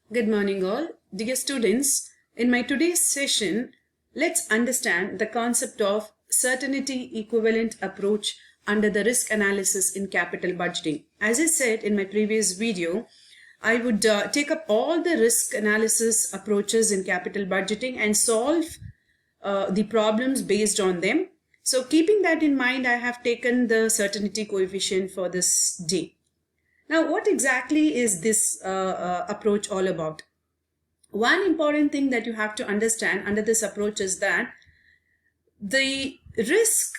Good morning all. Dear students, in my today's session, let's understand the concept of certainty equivalent approach under the risk analysis in capital budgeting. As I said in my previous video, I would take up all the risk analysis approaches in capital budgeting and solve the problems based on them. So keeping that in mind, I have taken the certainty coefficient for this day. Now, what exactly is this approach all about? One important thing that you have to understand under this approach is that the risk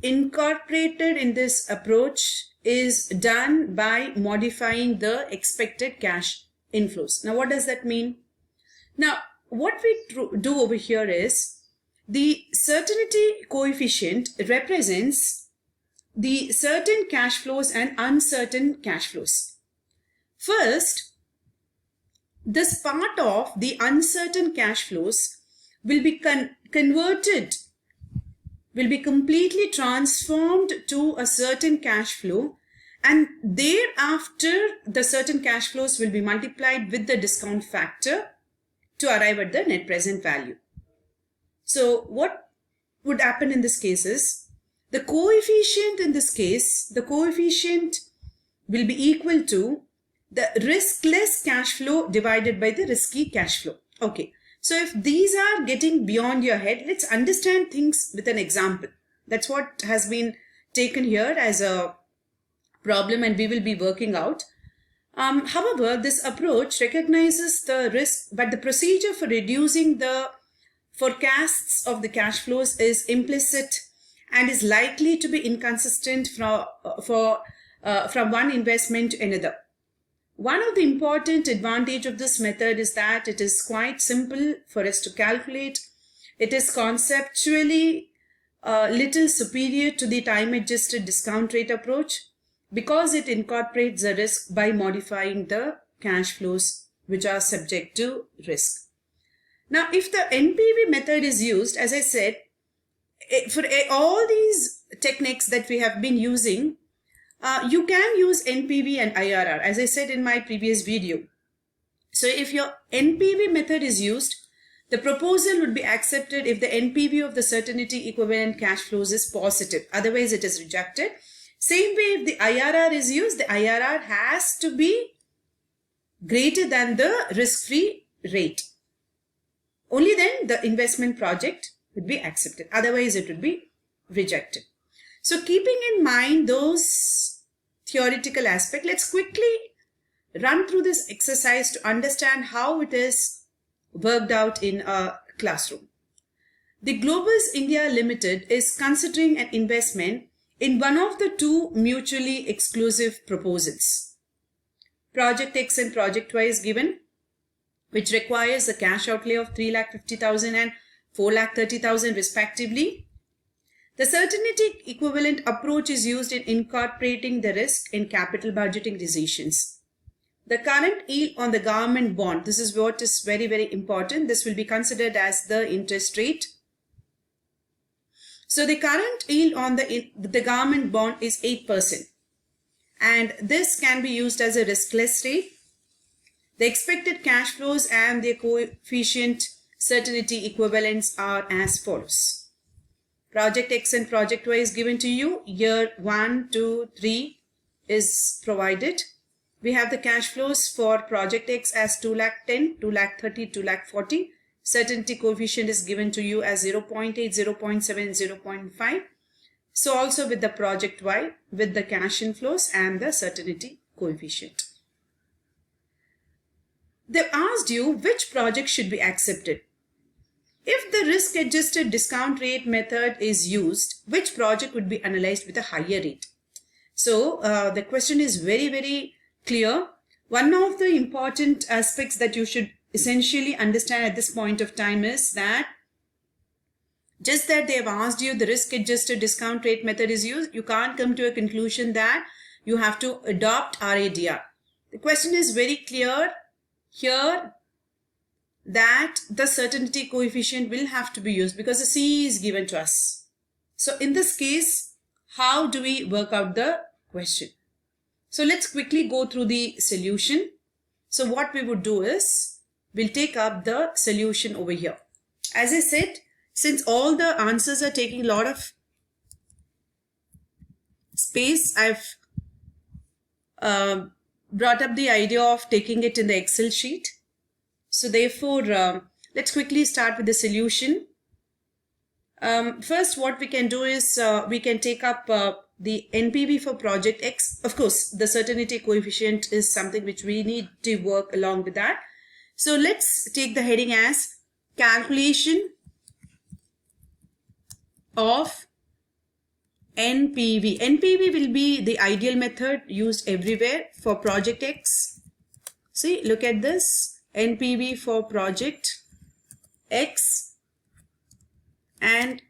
incorporated in this approach is done by modifying the expected cash inflows. Now, what does that mean? Now, what we do over here is the certainty coefficient represents the certain cash flows and uncertain cash flows. First, this part of the uncertain cash flows will be converted, will be completely transformed to a certain cash flow, and thereafter the certain cash flows will be multiplied with the discount factor to arrive at the net present value. So what would happen in this case is, the coefficient in this case, the coefficient will be equal to the riskless cash flow divided by the risky cash flow. Okay, so if these are getting beyond your head, let's understand things with an example. That's what has been taken here as a problem and we will be working out. However, this approach recognizes the risk, but the procedure for reducing the forecasts of the cash flows is implicit and is likely to be inconsistent from one investment to another. One of the important advantage of this method is that it is quite simple for us to calculate. It is conceptually little superior to the time-adjusted discount rate approach because it incorporates the risk by modifying the cash flows which are subject to risk. Now, if the Npv method is used, as I said, for all these techniques that we have been using, you can use Npv and IRR, as I said in my previous video. So if your Npv method is used, the proposal would be accepted if the Npv of the certainty equivalent cash flows is positive. Otherwise, it is rejected. Same way, if the IRR is used, the IRR has to be greater than the risk-free rate. Only then the investment project would be accepted. Otherwise, it would be rejected. So keeping in mind those theoretical aspects, let's quickly run through this exercise to understand how it is worked out in a classroom. The Globus India Limited is considering an investment in one of the two mutually exclusive proposals. Project X and Project Y is given, which requires a cash outlay of 3,50,000 and 4,30,000 respectively. The certainty equivalent approach is used in incorporating the risk in capital budgeting decisions. The current yield on the government bond, this is what is very, very important. This will be considered as the interest rate. So the current yield on the government bond is 8%. And this can be used as a riskless rate. The expected cash flows and their coefficient certainty equivalents are as follows. Project X and Project Y is given to you. Year 1, 2, 3 is provided. We have the cash flows for Project X as 2,10,000, 2,30,000, 2,40,000. Certainty coefficient is given to you as 0.8, 0.7, 0.5. So also with the Project Y, with the cash inflows and the certainty coefficient. They've asked you which project should be accepted. If the risk-adjusted discount rate method is used, which project would be analyzed with a higher rate? So the question is very, very clear. One of the important aspects that you should essentially understand at this point of time is that just that they have asked you the risk-adjusted discount rate method is used, you can't come to a conclusion that you have to adopt RADR. The question is very clear here that the certainty coefficient will have to be used because the C is given to us. So in this case, how do we work out the question? So let's quickly go through the solution. So what we would do is, we'll take up the solution over here. As I said, since all the answers are taking a lot of space, I've brought up the idea of taking it in the Excel sheet. So therefore, let's quickly start with the solution. First, what we can do is we can take up the NPV for project X. Of course, the certainty coefficient is something which we need to work along with that. So let's take the heading as calculation of NPV. NPV will be the ideal method used everywhere for project X. See, look at this. NPV for project X and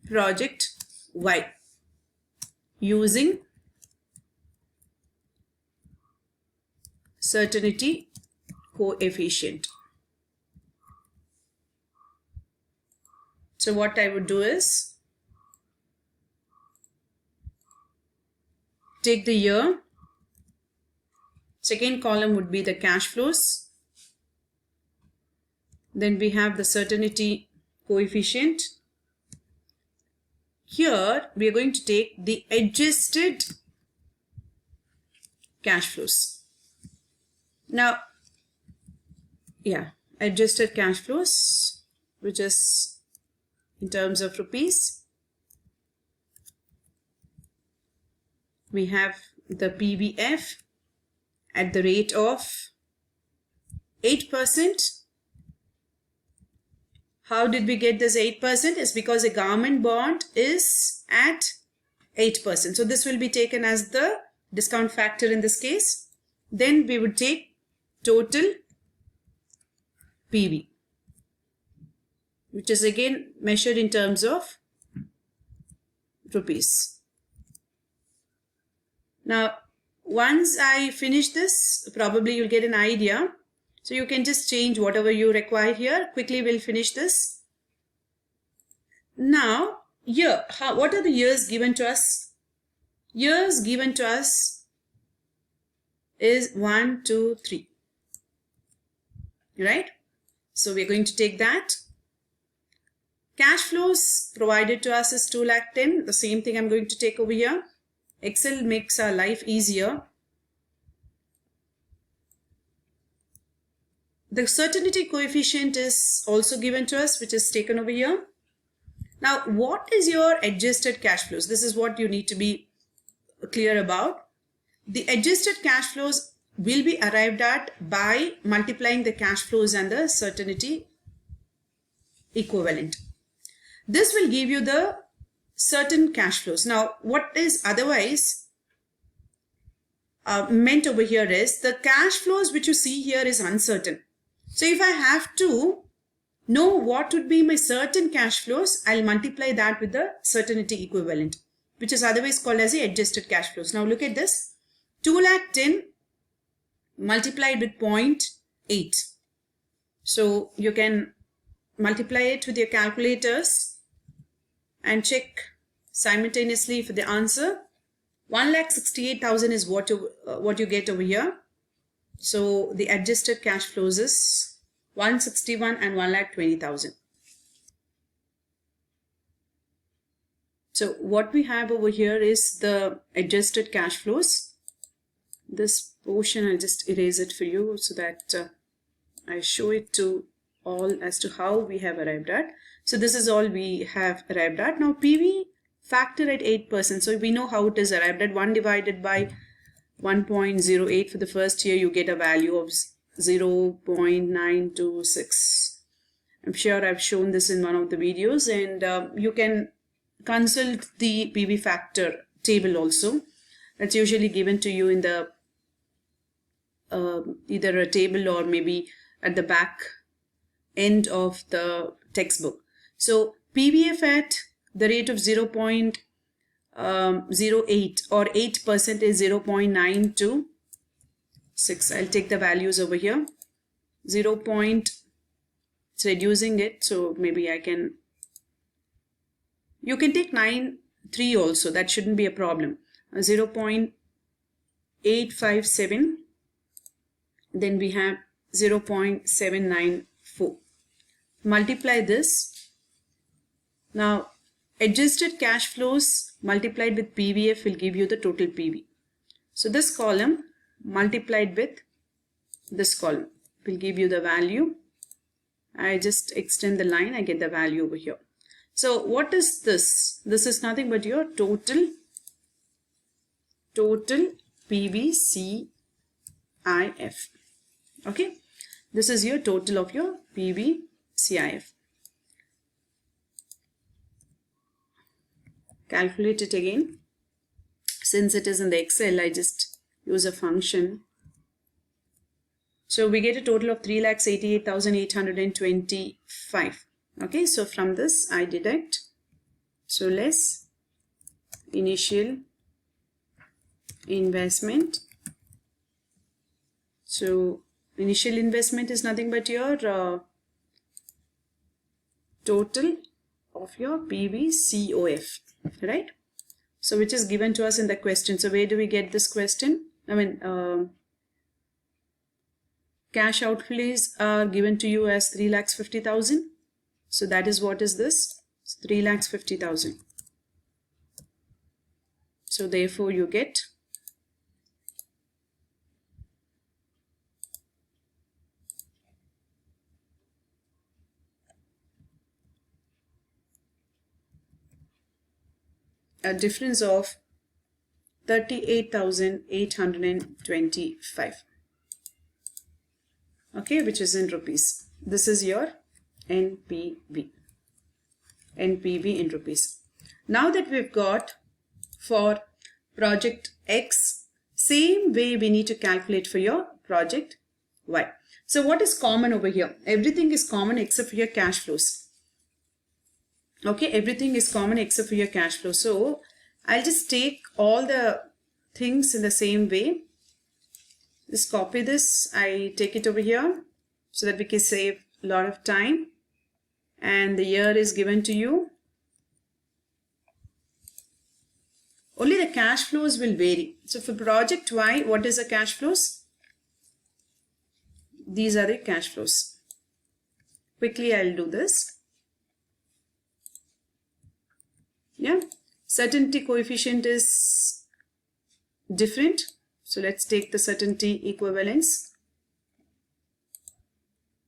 project Y using certainty coefficient. So what I would do is take the year. Second column would be the cash flows. Then we have the certainty coefficient. Here we are going to take the adjusted cash flows. Now, adjusted cash flows, which is in terms of rupees. We have the PVF at the rate of 8%. How did we get this 8%? It's because a government bond is at 8%. So this will be taken as the discount factor in this case. Then we would take total PV, which is again measured in terms of rupees. Now, once I finish this, probably you'll get an idea. So you can just change whatever you require here. Quickly we'll finish this. Now, here, what are the years given to us? Years given to us is 1, 2, 3. Right? So we're going to take that. Cash flows provided to us is 2,10,000. The same thing I'm going to take over here. Excel makes our life easier. The certainty coefficient is also given to us, which is taken over here. Now, what is your adjusted cash flows? This is what you need to be clear about. The adjusted cash flows will be arrived at by multiplying the cash flows and the certainty equivalent. This will give you the certain cash flows. Now, what is otherwise meant over here is the cash flows which you see here is uncertain. So if I have to know what would be my certain cash flows, I'll multiply that with the certainty equivalent, which is otherwise called as the adjusted cash flows. Now look at this. 2,10,000 multiplied with 0.8. So you can multiply it with your calculators and check simultaneously for the answer. 1,68,000 is what you get over here. So the adjusted cash flows is 161 and 1,20,000. So what we have over here is the adjusted cash flows. This portion I'll just erase it for you so that I show it to all as to how we have arrived at. So this is all we have arrived at. Now PV factor at 8%. So we know how it is arrived at. 1 divided by 1.08 for the first year, you get a value of 0.926. I'm sure I've shown this in one of the videos, and you can consult the PV factor table also. That's usually given to you in the either a table or maybe at the back end of the textbook. So PVF at the rate of 0.08 or 8% is 0.926. I'll take the values over here. It's reducing it, so maybe I can. You can take 9.3 also. That shouldn't be a problem. 0.857. then we have 0.794. Multiply this. Now, adjusted cash flows multiplied with PVF will give you the total PV. So this column multiplied with this column will give you the value. I just extend the line, I get the value over here. So what is this? This is nothing but your total PVCIF. Okay, this is your total of your PVCIF. Calculate it again. Since it is in the Excel, I just use a function. So we get a total of 3,88,825. Okay, so from this I deduct, so less initial investment. So initial investment is nothing but your total of your PVCOF, right? So which is given to us in the question. So where do we get this question? I mean, cash outlays are given to you as 3,50,000. So that is what is this? 3,50,000. So therefore you get a difference of 38,825. Okay, which is in rupees. This is your NPV in rupees. Now that we've got for project X, same way we need to calculate for your project Y. So what is common over here? Everything is common except for your cash flows. Okay, everything is common except for your cash flow. So I'll just take all the things in the same way. Just copy this. I take it over here so that we can save a lot of time. And the year is given to you. Only the cash flows will vary. So for project Y, what is the cash flows? These are the cash flows. Quickly I'll do this. Yeah, certainty coefficient is different. So let's take the certainty equivalents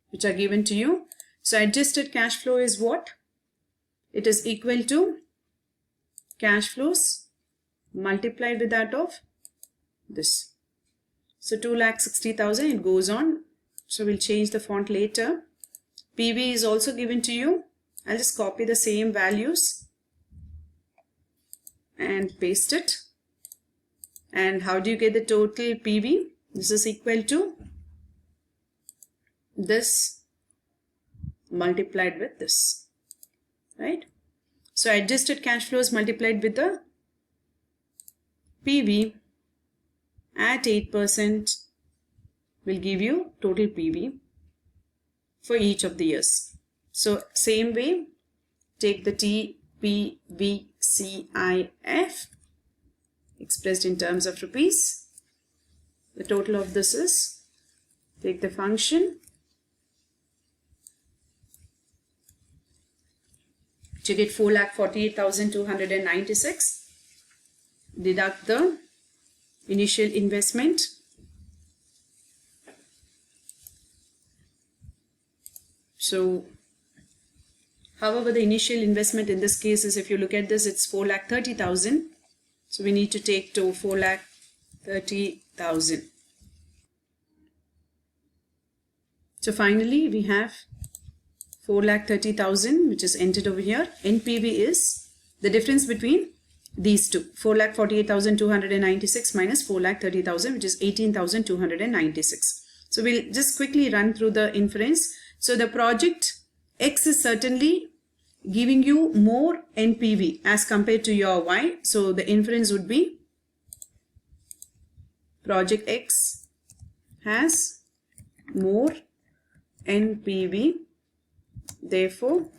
which are given to you. So adjusted cash flow is what? It is equal to cash flows multiplied with that of this. So 2,60,000, it goes on. So we'll change the font later. PV is also given to you. I'll just copy the same values and paste it. And how do you get the total PV? This is equal to this multiplied with this, right? So adjusted cash flows multiplied with the PV at 8% will give you total PV for each of the years. So same way, take the TPVCIF expressed in terms of rupees. The total of this is, take the function, you get 4,48,296. Deduct the initial investment. So, however, the initial investment in this case is, if you look at this, it's 4,30,000. So we need to take to 4,30,000. So finally, we have 4,30,000, which is entered over here. NPV is the difference between these two, 4,48,296 minus 4,30,000, which is 18,296. So we'll just quickly run through the inference. So the project X is certainly giving you more NPV as compared to your Y. So the inference would be project X has more NPV. Therefore,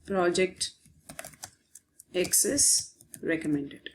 project X is recommended.